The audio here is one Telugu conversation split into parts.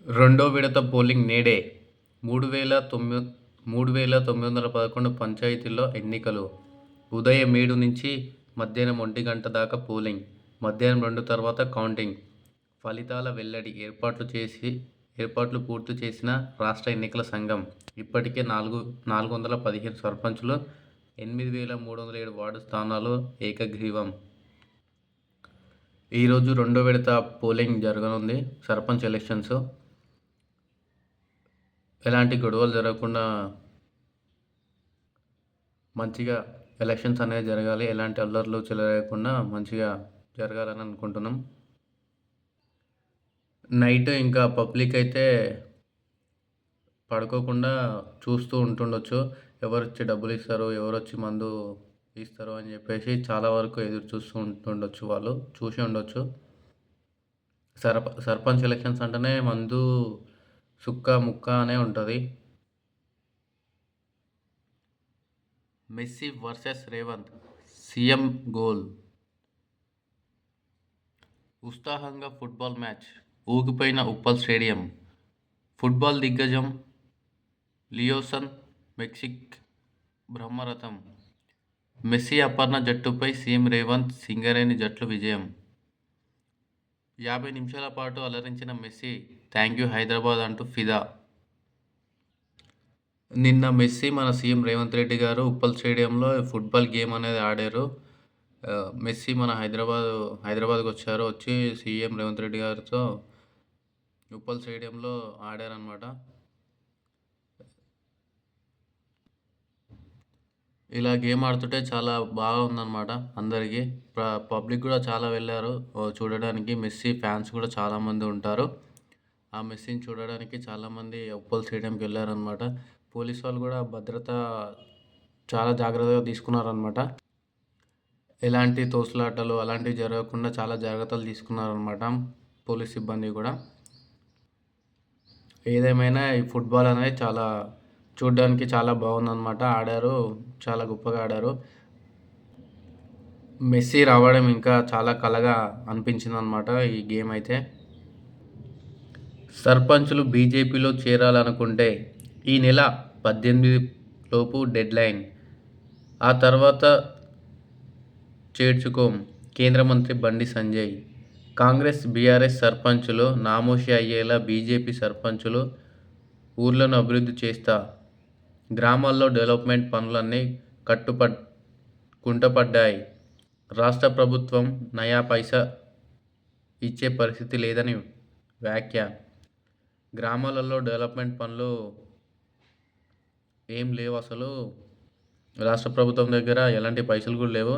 రెండో విడత పోలింగ్ నేడే. 3911 పంచాయతీల్లో ఎన్నికలు. ఉదయం 7 నుంచి మధ్యాహ్నం 1 గంట దాకా పోలింగ్. మధ్యాహ్నం 2 తర్వాత కౌంటింగ్. ఫలితాల వెల్లడి. ఏర్పాట్లు పూర్తి చేసిన రాష్ట్ర ఎన్నికల సంఘం. ఇప్పటికే 415 సర్పంచులు, 8307 వార్డు స్థానాలు ఏకగ్రీవం. ఈరోజు రెండో విడత పోలింగ్ జరగనుంది. సర్పంచ్ ఎలక్షన్స్. ఎలాంటి గొడవలు జరగకుండా మంచిగా ఎలక్షన్స్ అనేది జరగాలి. ఎలాంటి అల్లర్లు చెలరేగకుండా మంచిగా జరగాలని అనుకుంటున్నాం. నైట్ ఇంకా పబ్లిక్ అయితే పడుకోకుండా చూస్తూ ఉంటుండొచ్చు. ఎవరొచ్చి డబ్బులు ఇస్తారు, ఎవరొచ్చి మందు ఇస్తారు అని చెప్పేసి చాలా వరకు ఎదురు చూస్తూ ఉంటుండొచ్చు. వాళ్ళు చూసి ఉండొచ్చు. సర్పంచ్ ఎలక్షన్స్ అంటేనే మందు సుక్క ముక్క అనే ఉంటుంది. Messi versus Revanth, CM goal. ఉత్సాహంగా ఫుట్బాల్ మ్యాచ్. ఊగిపోయిన ఉప్పల్ స్టేడియం. ఫుట్బాల్ దిగ్గజం లియోసన్ మెక్సిక్ బ్రహ్మరథం. మెస్సీ అపర్ణ జట్టుపై సీఎం రేవంత్, సింగరేణి జట్లు విజయం. 50 నిమిషాల పాటు అలరించిన మెస్సీ థ్యాంక్యూ హైదరాబాద్ అంటూ ఫిదా. నిన్న మెస్సీ మన సీఎం రేవంత్ రెడ్డి గారు ఉప్పల్ స్టేడియంలో ఫుట్బాల్ గేమ్ అనేది ఆడారు. మెస్సీ మన హైదరాబాద్కి వచ్చి సీఎం రేవంత్ రెడ్డి గారితో ఉప్పల్ స్టేడియంలో ఆడారనమాట. ఇలా గేమ్ ఆడుతుంటే చాలా బాగా ఉందన్నమాట. అందరికీ పబ్లిక్ కూడా చాలా వెళ్ళారు చూడడానికి. మెస్సీ ఫ్యాన్స్ కూడా చాలామంది ఉంటారు. ఆ మెస్సీని చూడడానికి చాలామంది ఉప్పల్ స్టేడియంకి వెళ్ళారనమాట. పోలీస్ వాళ్ళు కూడా భద్రత చాలా జాగ్రత్తగా తీసుకున్నారనమాట. ఎలాంటి తోసులాటలు అలాంటివి జరగకుండా చాలా జాగ్రత్తలు తీసుకున్నారనమాట పోలీస్ సిబ్బంది కూడా. ఏదేమైనా ఈ ఫుట్బాల్ అనేది చాలా చూడడానికి చాలా బాగుందన్నమాట. ఆడారు, చాలా గొప్పగా ఆడారు. మెస్సీ రావడం ఇంకా చాలా కళగా అనిపించిందనమాట ఈ గేమ్ అయితే. సర్పంచులు బీజేపీలో చేరాలనుకుంటే ఈ నెల 18 లోపు డెడ్లైన్. ఆ తర్వాత చేర్చుకోం కేంద్ర మంత్రి బండి సంజయ్. కాంగ్రెస్ బీఆర్ఎస్ సర్పంచులు నామోషి అయ్యేలా బీజేపీ సర్పంచులు ఊర్లను అభివృద్ధి చేస్తా, గ్రామాల్లో డెవలప్మెంట్ పనులన్నీ కుంటపడ్డాయి. రాష్ట్ర ప్రభుత్వం నయా పైసా ఇచ్చే పరిస్థితి లేదని వ్యాఖ్య. గ్రామాలలో డెవలప్మెంట్ పనులు ఏం లేవు అసలు. రాష్ట్ర ప్రభుత్వం దగ్గర ఎలాంటి పైసలు కూడా లేవు.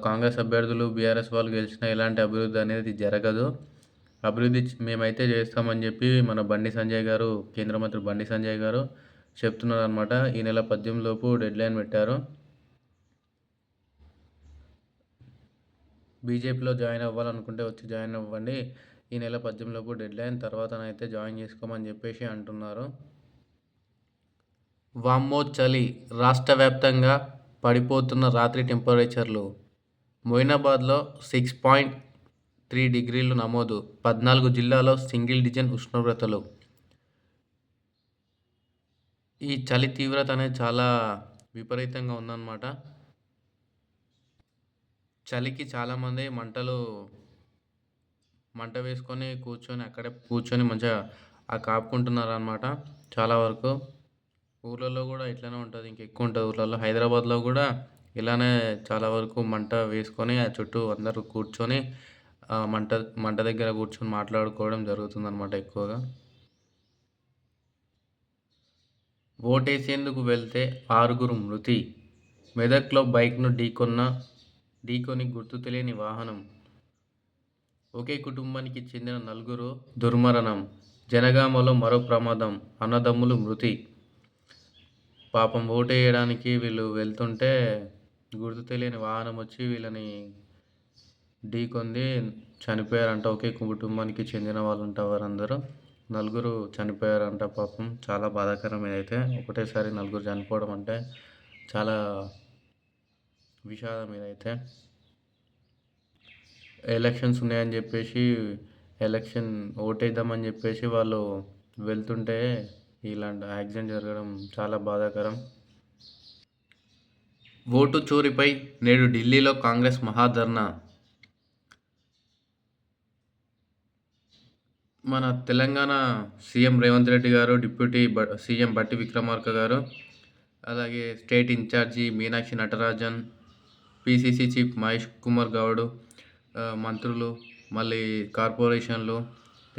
కాంగ్రెస్ అభ్యర్థులు బీఆర్ఎస్ వాళ్ళు గెలిచినా ఎలాంటి అభివృద్ధి అనేది జరగదు. అభివృద్ధి మేమైతే చేస్తామని చెప్పి మన బండి సంజయ్ గారు, కేంద్ర మంత్రి బండి సంజయ్ గారు చెప్తున్నారు అనమాట. ఈ నెల 18 లోపు డెడ్లైన్ పెట్టారు. బీజేపీలో జాయిన్ అవ్వాలనుకుంటే వచ్చి జాయిన్ అవ్వండి. ఈ నెల 18 లోపు డెడ్లైన్, తర్వాతనైతే జాయిన్ చేసుకోమని చెప్పేసి అంటున్నారు. వామ్మో చలి. రాష్ట్ర వ్యాప్తంగా పడిపోతున్న రాత్రి టెంపరేచర్లు. మొయినాబాద్లో 6.3 డిగ్రీలు నమోదు. 14 జిల్లాల్లో సింగిల్ డిజిట్ ఉష్ణోగ్రతలు. ఈ చలి తీవ్రత అనేది చాలా విపరీతంగా ఉందన్నమాట. చలికి చాలామంది మంట వేసుకొని అక్కడే కూర్చొని మంచిగా కాపుకుంటున్నారు అన్నమాట. చాలా వరకు ఊర్లలో కూడా ఇట్లనే ఉంటుంది, ఇంకెక్కువ ఉంటుంది ఊర్లలో. హైదరాబాద్లో కూడా ఇలానే చాలా వరకు మంట వేసుకొని ఆ చుట్టూ అందరూ కూర్చొని మంట దగ్గర కూర్చొని మాట్లాడుకోవడం జరుగుతుందన్నమాట ఎక్కువగా. ఓటేసేందుకు వెళ్తే 6 మృతి. మెదక్లో బైక్ను ఢీకొని గుర్తు తెలియని వాహనం. ఒకే కుటుంబానికి చెందిన 4 దుర్మరణం. జనగామలో మరో ప్రమాదం, అన్నదమ్ములు మృతి. పాపం ఓటేయడానికి వీళ్ళు వెళ్తుంటే గుర్తు తెలియని వాహనం వచ్చి వీళ్ళని ఢీకొంది చనిపోయారంట. ఒకే కుటుంబానికి చెందిన వాళ్ళంట వారందరూ. 4 చనిపోయారంట పాపం. చాలా బాధాకరం ఇదైతే. ఒకటేసారి 4 చనిపోవడం అంటే చాలా విషాదం ఇదైతే. ఎలక్షన్స్ ఉన్నాయని చెప్పేసి ఎలక్షన్ ఓటేద్దామని చెప్పేసి వాళ్ళు వెళ్తుంటే ఇలాంటి యాక్సిడెంట్ జరగడం చాలా బాధాకరం. ఓటు చోరీపై నేడు ఢిల్లీలో కాంగ్రెస్ మహాధర్నా. మన తెలంగాణ సీఎం రేవంత్ రెడ్డి గారు, డిప్యూటీ సీఎం బట్టి విక్రమార్క గారు, అలాగే state incharge Meenakshi Natarajan, PCC chief Mahesh Kumar Goud, మంత్రులు, మళ్ళీ కార్పొరేషన్లు,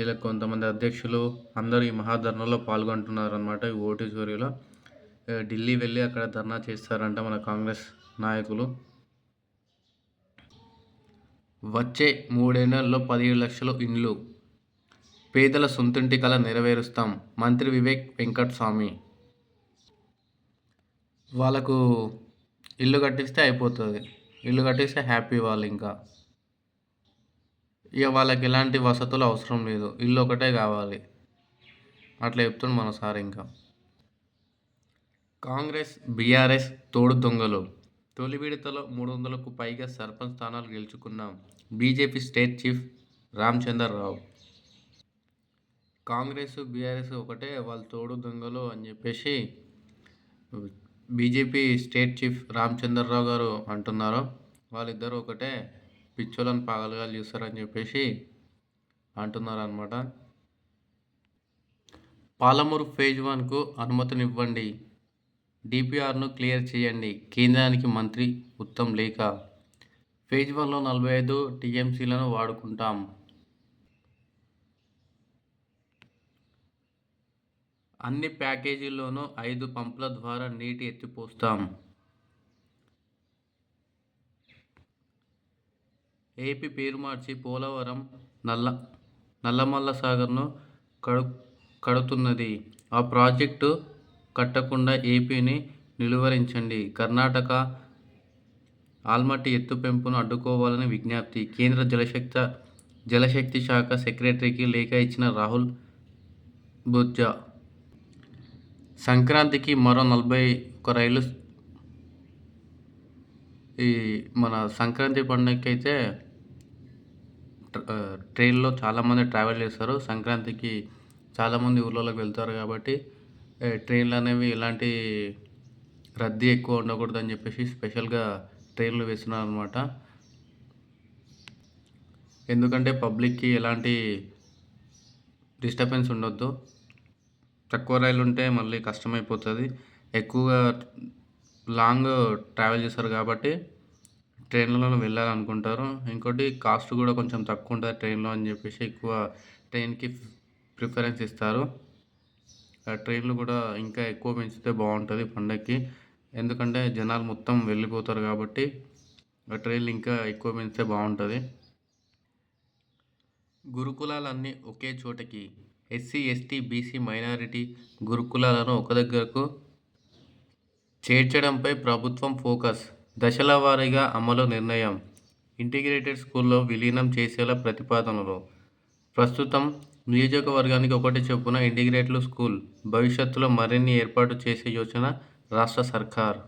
ఇలా కొంతమంది అధ్యక్షులు అందరూ ఈ మహాధర్నాలో పాల్గొంటున్నారు అన్నమాట. ఈ ఓటు చోరీలో ఢిల్లీ వెళ్ళి అక్కడ ధర్నా చేస్తారంట మన కాంగ్రెస్ నాయకులు. వచ్చే 3 నెలల్లో 17 లక్షల ఇండ్లు, పేదల సొంతింటి కల నెరవేరుస్తాం. మంత్రి వివేక్ వెంకటస్వామి. వాళ్ళకు ఇల్లు కట్టిస్తే అయిపోతుంది. ఇల్లు కట్టిస్తే హ్యాపీ వాళ్ళు. ఇంకా ఇక వాళ్ళకి ఎలాంటి వసతులు అవసరం లేదు, ఇల్లు ఒకటే కావాలి. అట్లా చెప్తుండు మన సార్. ఇంకా కాంగ్రెస్ బీఆర్ఎస్ తోడు దొంగలు. తొలి విడతలో 300కు పైగా సర్పంచ్ స్థానాలు గెలుచుకున్నాం. BJP state chief Ramachandra Rao. Congress BRS ఒకటే, వాళ్ళు తోడు దొంగలు అని చెప్పేసి బీజేపీ స్టేట్ చీఫ్ రామచంద్రరావు గారు అంటున్నారు. వాళ్ళిద్దరూ ఒకటే, పిచ్చోళ్ళని పాగలుగా చూస్తారని చెప్పేసి అంటున్నారు అన్నమాట. పాలమూరు ఫేజ్ 1కు అనుమతినివ్వండి, డిపిఆర్ను క్లియర్ చేయండి, కేంద్రానికి మంత్రి ఉత్తమ్ లేఖ. ఫేజ్ 1లో 45 టీఎంసీలను వాడుకుంటాం. అన్ని ప్యాకేజీల్లోనూ 5 పంపుల ద్వారా నీటి ఎత్తిపోస్తాం. ఏపీ పేరు మార్చి పోలవరం నల్లమల్ల సాగర్ను కడుతున్నది. ఆ ప్రాజెక్టు కట్టకుండా ఏపీని నిలువరించండి. కర్ణాటక ఆల్మట్టి ఎత్తు పెంపును అడ్డుకోవాలని విజ్ఞప్తి. కేంద్ర జలశక్తి శాఖ సెక్రటరీకి లేఖ ఇచ్చిన రాహుల్ బొజ్జా. సంక్రాంతికి మరో 41 రైళ్లు. ఈ మన సంక్రాంతి పండుగకి అయితే ట్రైన్లో చాలామంది ట్రావెల్ చేస్తారు. సంక్రాంతికి చాలామంది ఊళ్ళలోకి వెళ్తారు కాబట్టి ట్రైన్లు అనేవి ఎలాంటి రద్దీ ఎక్కువ ఉండకూడదని చెప్పేసి స్పెషల్గా ట్రైన్లు వేస్తున్నారు అనమాట. ఎందుకంటే పబ్లిక్కి ఎలాంటి డిస్టర్బెన్స్ ఉండొద్దు. తక్కువ రైలు ఉంటే మళ్ళీ కష్టమైపోతుంది. ఎక్కువగా లాంగ్ ట్రావెల్ చేస్తారు కాబట్టి ట్రైన్లలో వెళ్ళాలనుకుంటారు. ఇంకోటి కాస్ట్ కూడా కొంచెం తక్కువ ఉంటుంది ట్రైన్లో అని చెప్పేసి ఎక్కువ ట్రైన్కి ప్రిఫరెన్స్ ఇస్తారు. ఆ ట్రైన్లు కూడా ఇంకా ఎక్కువ పెంచితే బాగుంటుంది పండగకి. ఎందుకంటే జనాలు మొత్తం వెళ్ళిపోతారు కాబట్టి ఆ ట్రైన్లు ఇంకా ఎక్కువ పెంచితే బాగుంటుంది. గురుకులాలన్నీ ఒకే చోటకి. ఎస్సీ, ఎస్టీ, బీసీ, మైనారిటీ గురుకులాలను ఒక దగ్గరకు చేర్చడంపై ప్రభుత్వం ఫోకస్. దశల వారీగా అమలు నిర్ణయం. ఇంటిగ్రేటెడ్ స్కూల్లో విలీనం చేసేలా ప్రతిపాదనలు. ప్రస్తుతం నియోజకవర్గానికి ఒకటి చొప్పున ఇంటిగ్రేటెడ్ స్కూల్. భవిష్యత్తులో మరిన్ని ఏర్పాటు చేసే యోచన రాష్ట్ర సర్కార్.